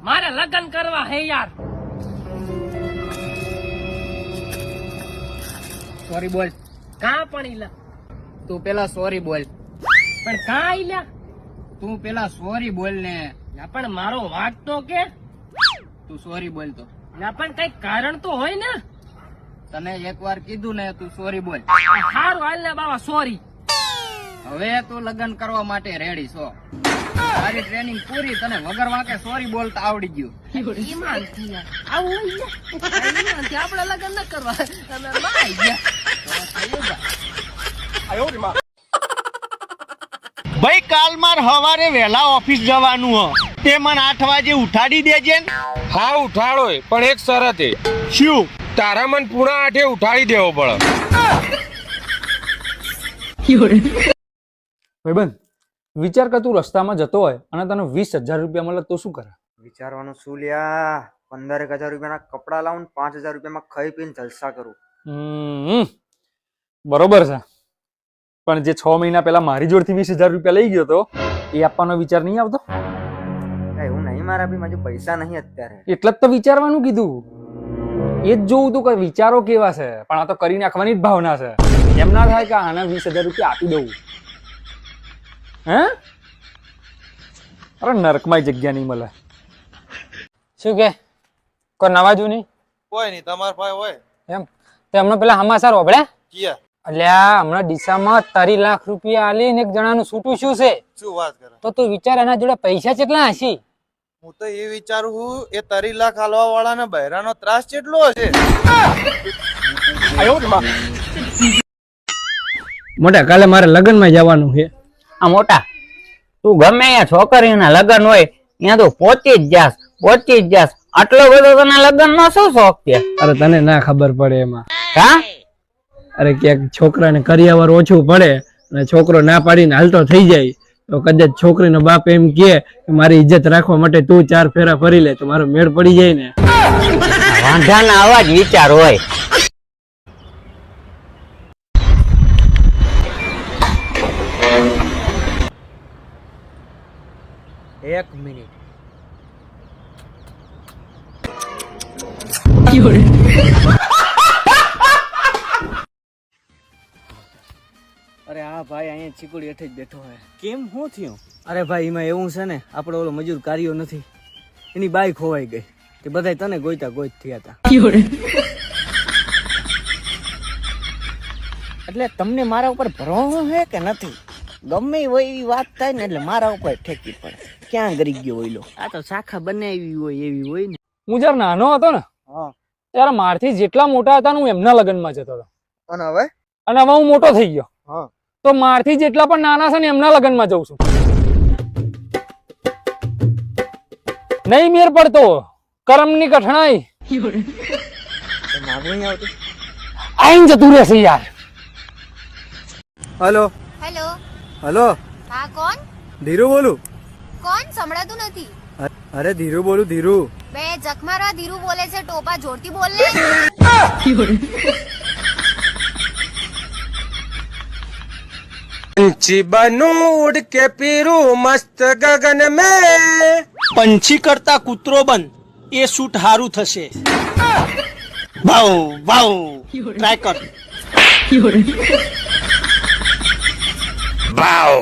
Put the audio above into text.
મારે લગ્ન કરવા હે યાર. સોરી બોલ. કાં પણ ઈલા? તું પેલા સોરી બોલ. પણ કાં ઈલા? તું પેલા સોરી બોલ ને. ના પણ મારો વાંક તો કે. તું સોરી બોલ તો. ના પણ કઈ કારણ તો હોય ને. તને એકવાર કીધું ને તું સોરી બોલ. હારું હાલ ને બાબા સોરી. હવે તું લગ્ન કરવા માટે રેડી છો. તારી ટ્રેનિંગ પૂરી. તને વગર વાંકે સોરી બોલતા આવડી ગયું. ઈમાનથી યાર. આવું હોય યાર. ઈમાનથી આપણે લગ્ન ન કરવા. તમે માઈ ગયા. ભાઈ કાલ માર હવારે વહેલા ઓફિસ જવાનું હ તે મને 8 વાગે ઉઠાડી દેજે ને. હા ઉઠાડો પણ એક શરત એ. શું? તારા મન પૂણા 8 ઉઠાડી દેવો પડે. ભાઈબંધ વિચાર કર, તું રસ્તામાં જતો હોય અને તને 20,000 રૂપિયા મળે તો શું કરે? વિચારવાનું શું લ્યા, 15,000 રૂપિયાના કપડા લાવું, 5,000 રૂપિયામાં ખાઈ પીને જલસા કરું. બરોબર છે, પણ જે 6 મહિના પહેલા મારી જોડથી 20,000 રૂપિયા લઈ ગયો તો એ આપવાનો વિચાર નહીં આવતો? એવું નહીં મારા બી મારી પૈસા નહીં અત્યારે. એટલે જ તો વિચારવાનું કીધું. એ જ જોવું તું કે વિચારો કેવા છે, પણ આ તો કરી નાખવાની જ ભાવના છે. એમ ના થાય કે આના 20,000 રૂપિયા આપી દઉં. હે અરે નરકમાં જગ્યા નહીં મળે. શું કે કોઈ નવા જૂની કોઈ નહીં, તમાર ભાઈ હોય એમ તે હમણાં પેલા સમાચાર હોભળ્યા? કિયા અલ્યા હમણાં ડીસામાં 30 લાખ રૂપિયા આલીને એક જણાનું છૂટું શું છે. શું વાત કરે? તો તું વિચાર એના જોડે પૈસા કેટલા હશે. હું તો એ વિચારું છું એ 30 લાખ હાલવા વાળાને બહેરાનો ત્રાસ કેટલો હશે. મોટા કાલે મારે લગ્નમાં જવાનું છે. આ મોટા તું ગમે અહીંયા છોકરીના લગ્ન હોય ત્યાં તું પહોંચી જ જાસ. આટલો બધો તને લગ્ન નો શું શોખ છે? અરે તને ના ખબર પડે એમાં. હા અરે ક્યાંક છોકરાને કરિયાવર ઓછું પડે અને છોકરો ના પાડીને હાલતો થઈ જાય તો કદાચ છોકરીનો બાપ એમ કે મારી ઇજ્જત રાખવા માટે તું 4 ફેરા ફરી લે તો મારો મેળ પડી જાય ને. વાંધાના આવા જ વિચાર હોય. એક મિનિટ. અરે હા ભાઈ, અહીંયા ચીકુડી હેઠે જ બેઠો હોય. કેમ શું થયું? અરે ભાઈ એમાં એવું છે ને, આપણો ઓલો મજૂર કાર્યો નથી, એની બાઈ ખોવાઈ ગઈ. તે બધા તને ગોઈતા ગોઈત થયા હતા. એટલે તમને મારા ઉપર ભરોસો છે કે નથી? ગમે હોય એવી વાત થાય ને એટલે મારા ઉપર ઠેકી પડે. ક્યાં ગરી ગયો હોય લો? આ તો શાખા બનાવી હોય એવી હોય ને. હું જયારે નાનો હતો ને ત્યારે મારથી જેટલા મોટા હતા ને હું એમના લગ્નમાં જતો હતો. અને હવે અને હવે હું મોટો થઈ ગયો તો મારથી જેટલા પણ નાના છે ને એમના લગ્નમાં જઉં છું. નહીં મેર પડતો કરમની કઠણાઈ આઈને જતું રહેશે યાર. Hello hello. હલો, હા કોણ? ધીરુ બોલું. કોણ? સંભળાતું નથી. અરે ધીરુ બોલું, ધીરુ. બે જખમારા ધીરુ બોલે છે. ટોપા જોરથી બોલ ને. पंछी बनूं उड़ के फिरूं मस्त गगन में. પંછી કરતા કૂતરો બન, એ શૂટ હારું થશે. ભાવ ભાવ ટ્રાય કર. Bow.